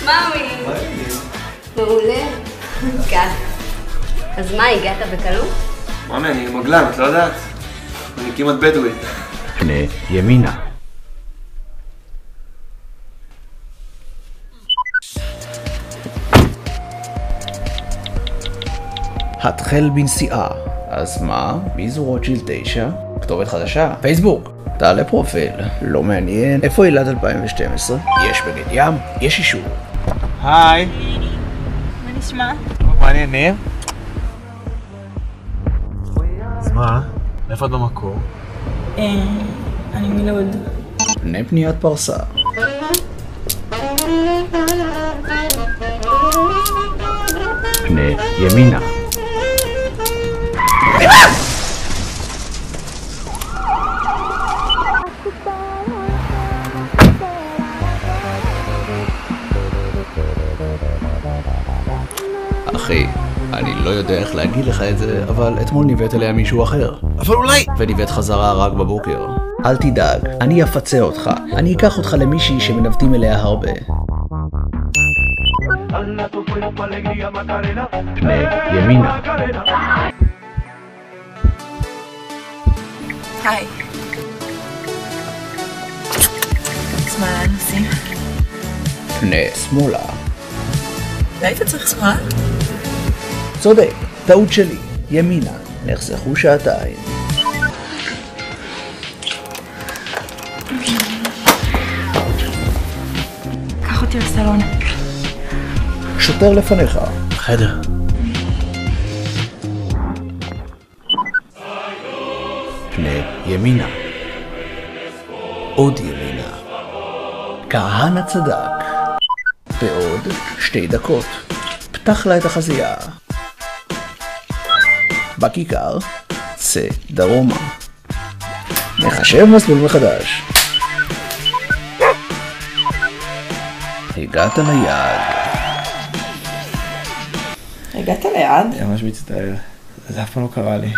מאמי. מעולה. כת. אז מה, הגעת בקלות? מאמי, אני מגלן, את לא יודעת? אני כמעט בדואי. פני ימינה. התחל בנסיעה. אז מה? מי זו רוטשילד 9? כתובת חדשה? פייסבוק. תעלה פרופיל. לא מעניין. איפה ילד 2012? יש בגד ים? יש אישור. היי. מה נשמע? מעניין, ניר? אז מה? איפה את במקור? אני מלוד. פני פניית פרסה. פני ימינה. אחי, אני לא יודע איך להגיד לך את זה, אבל אתמול ניווט אליה מישהו אחר. אבל אולי... וניווט חזרה רק בבוקר. אל תדאג, אני אפצה אותך. אני אקח אותך למישהי שמנווטים אליה הרבה. פני ימינה. היי. אז מה לאן עושים? פני שמאלה. היית צריך סחורה? צודק, טעות שלי. ימינה. נחסכו שעתיים. קח אותי לסלון. שוטר לפניך. חדר. פני ימינה. עוד ימינה. כהנא צדק. בעוד 2 דקות. פתח לה את החזייה. בכיכר. צא דרומה. נחשב מסלול מחדש. הגעת ליעד. הגעת ליעד? אני ממש מצטער. זה אף פעם לא קרה לי.